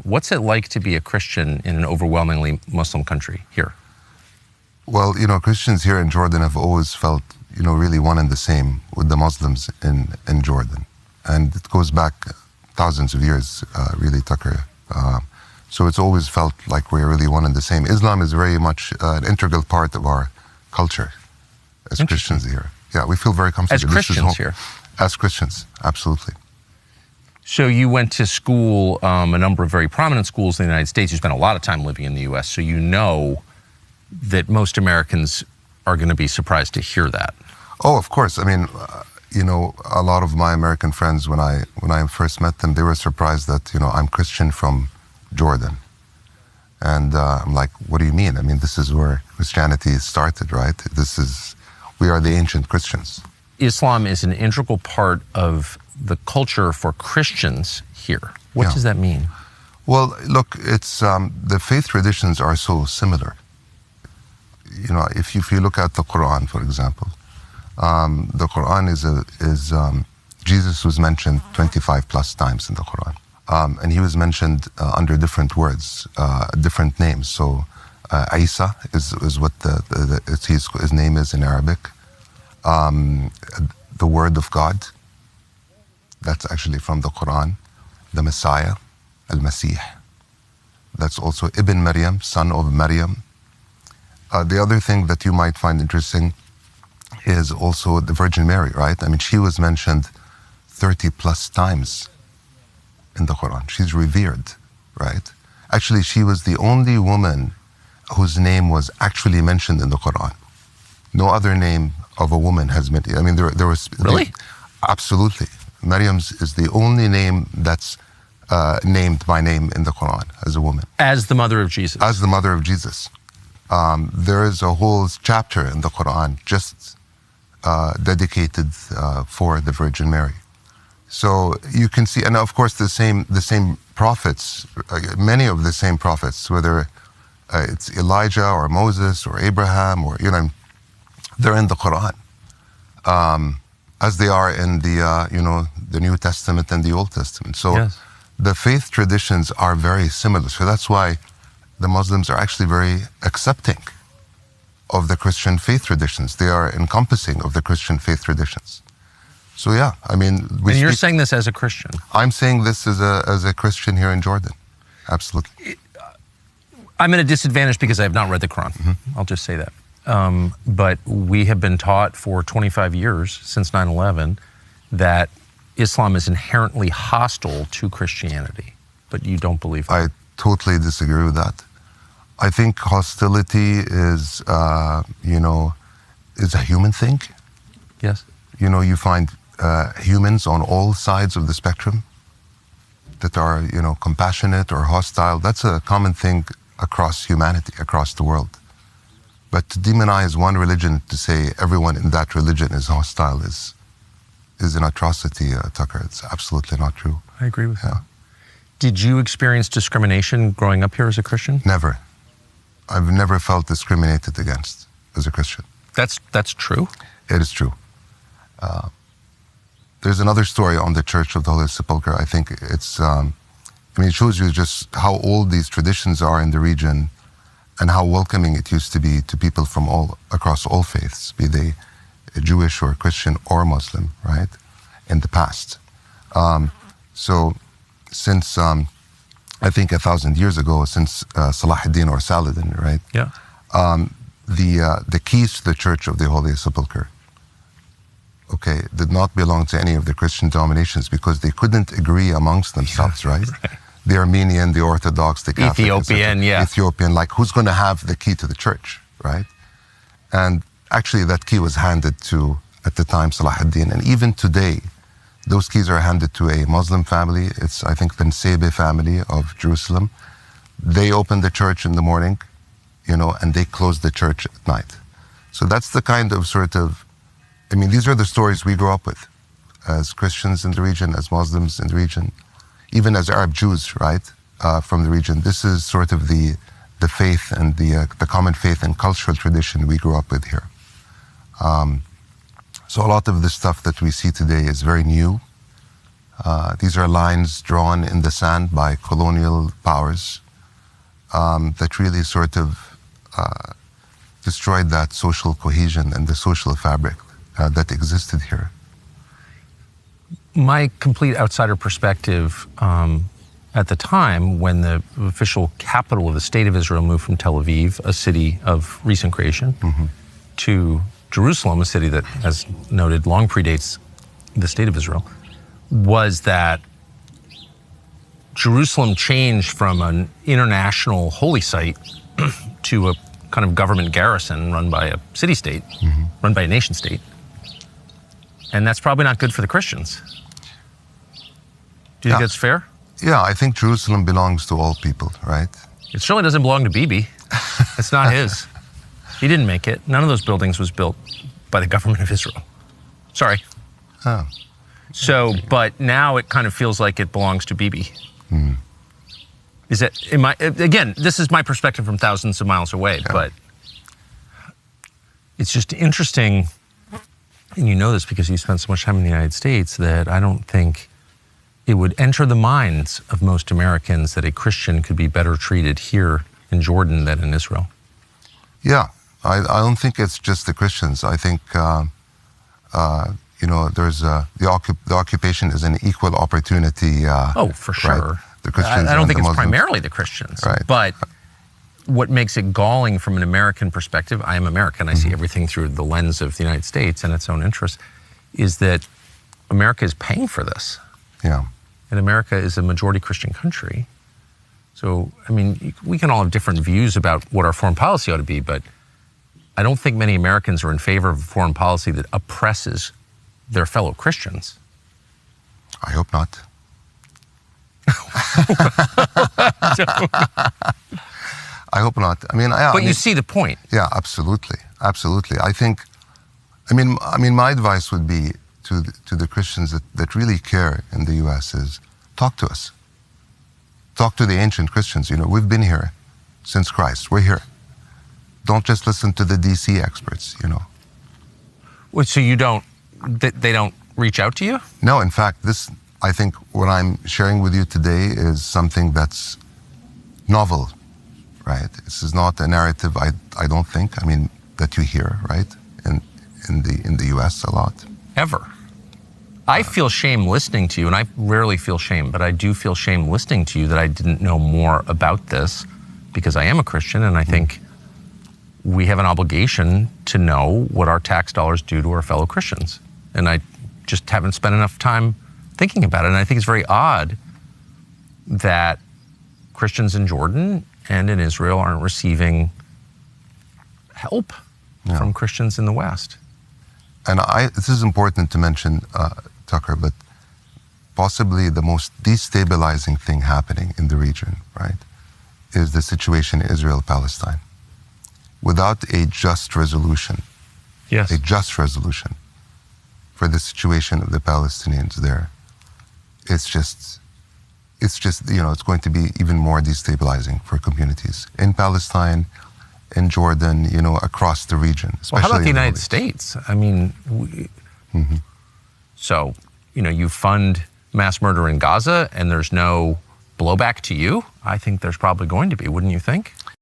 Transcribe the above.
What's it like to be a Christian in an overwhelmingly Muslim country here? Well, Christians here in Jordan have always felt, really one and the same with the Muslims in Jordan. And it goes back thousands of years, really, Tucker. So it's always felt like we're really one and the same. Islam is very much an integral part of our culture as Christians here. Yeah, we feel very comfortable. As Christians here? As Christians, absolutely. So you went to school, a number of very prominent schools in the United States. You spent a lot of time living in the U.S., so you know that most Americans are going to be surprised to hear that. Oh, of course. I mean, a lot of my American friends, when I first met them, they were surprised that, I'm Christian from Jordan. And I'm like, what do you mean? I mean, this is where Christianity started, right? We are the ancient Christians. Islam is an integral part of the culture for Christians here. What does that mean? Well, look, it's the faith traditions are so similar. If you look at the Quran, for example, the Quran is Jesus was mentioned 25 plus times in the Quran. And he was mentioned under different words, different names. So Isa is what his name is in Arabic. The Word of God, that's actually from the Quran. The Messiah, Al-Masih. That's also Ibn Maryam, son of Maryam. The other thing that you might find interesting is also the Virgin Mary, right? I mean, she was mentioned 30 plus times in the Quran. She's revered, right? Actually, she was the only woman whose name was actually mentioned in the Quran. No other name of a woman has been. I mean, there was... Really? Absolutely. Maryam's is the only name that's named by name in the Quran as a woman. As the mother of Jesus. As the mother of Jesus. There is a whole chapter in the Quran just dedicated for the Virgin Mary. So you can see, and of course the same prophets, many of the same prophets, whether it's Elijah or Moses or Abraham or they're in the Quran, as they are in the New Testament and the Old Testament. So the faith traditions are very similar. So that's why the Muslims are actually very accepting of the Christian faith traditions. They are encompassing of the Christian faith traditions. So yeah, I mean... And you're saying this as a Christian? I'm saying this as a Christian here in Jordan. Absolutely. I'm at a disadvantage because I have not read the Quran. Mm-hmm. I'll just say that. But we have been taught for 25 years, since 9/11, that Islam is inherently hostile to Christianity. But you don't believe that? I totally disagree with that. I think hostility is, is a human thing. Yes. You find humans on all sides of the spectrum that are, compassionate or hostile. That's a common thing across humanity, across the world. But to demonize one religion, to say everyone in that religion is hostile, is an atrocity, Tucker. It's absolutely not true. I agree with that. Did you experience discrimination growing up here as a Christian? Never. I've never felt discriminated against as a Christian. That's true? It is true. There's another story on the Church of the Holy Sepulchre. I think it's, it shows you just how old these traditions are in the region and how welcoming it used to be to people from across all faiths, be they Jewish or Christian or Muslim, right, in the past. So since, I think 1,000 years ago, since Salahuddin or Saladin, right? Yeah. The keys to the Church of the Holy Sepulchre, did not belong to any of the Christian denominations because they couldn't agree amongst themselves, right? The Armenian, the Orthodox, the Catholic, Ethiopian, like who's going to have the key to the church, right? And actually that key was handed to, at the time, Salahuddin. And even today, those keys are handed to a Muslim family. It's, I think, the Nsebe family of Jerusalem. They open the church in the morning, and they close the church at night. So that's the kind of these are the stories we grew up with as Christians in the region, as Muslims in the region, even as Arab Jews, right, from the region. This is sort of the faith and the common faith and cultural tradition we grew up with here. So a lot of the stuff that we see today is very new, These are lines drawn in the sand by colonial powers that really sort of destroyed that social cohesion and the social fabric that existed here. My complete outsider perspective, at the time when the official capital of the state of Israel moved from Tel Aviv, a city of recent creation, to Jerusalem, a city that, as noted, long predates the state of Israel, was that Jerusalem changed from an international holy site to a kind of government garrison run by a city-state, run by a nation-state. And that's probably not good for the Christians. Do you think that's fair? Yeah, I think Jerusalem belongs to all people, right? It certainly doesn't belong to Bibi. It's not his. He didn't make it. None of those buildings was built by the government of Israel. Sorry. Oh. So, but now it kind of feels like it belongs to Bibi. Is that, again, this is my perspective from thousands of miles away, but it's just interesting, and you know this because you spent so much time in the United States, that I don't think it would enter the minds of most Americans that a Christian could be better treated here in Jordan than in Israel. Yeah, I don't think it's just the Christians. I think, there's the occupation is an equal opportunity. For sure. Right? The Christians I don't think the it's Muslims. primarily the Christians, right. But what makes it galling from an American perspective, I am American, I see everything through the lens of the United States and its own interests, is that America is paying for this. Yeah. And America is a majority Christian country. So, I mean, we can all have different views about what our foreign policy ought to be, but I don't think many Americans are in favor of a foreign policy that oppresses their fellow Christians. I hope not. I hope not. I mean, you see the point. Yeah, absolutely, absolutely. I think, I mean, my advice would be to the Christians that really care in the U.S. is talk to us. Talk to the ancient Christians. You know, we've been here since Christ. We're here. Don't just listen to the D.C. experts. You know. Well, so they don't reach out to you? No, in fact, I think what I'm sharing with you today is something that's novel, right? This is not a narrative, I don't think, that you hear, right? In the U.S. a lot. Ever. I feel shame listening to you, and I rarely feel shame, but I do feel shame listening to you that I didn't know more about this, because I am a Christian, and I think we have an obligation to know what our tax dollars do to our fellow Christians. And I just haven't spent enough time thinking about it. And I think it's very odd that Christians in Jordan and in Israel aren't receiving help from Christians in the West. And this is important to mention, Tucker, but possibly the most destabilizing thing happening in the region, right, is the situation in Israel-Palestine. Without a just resolution, a just resolution for the situation of the Palestinians there, it's going to be even more destabilizing for communities in Palestine, in Jordan, across the region. Well, how about the United States? I mean, so, you fund mass murder in Gaza and there's no blowback to you? I think there's probably going to be, wouldn't you think?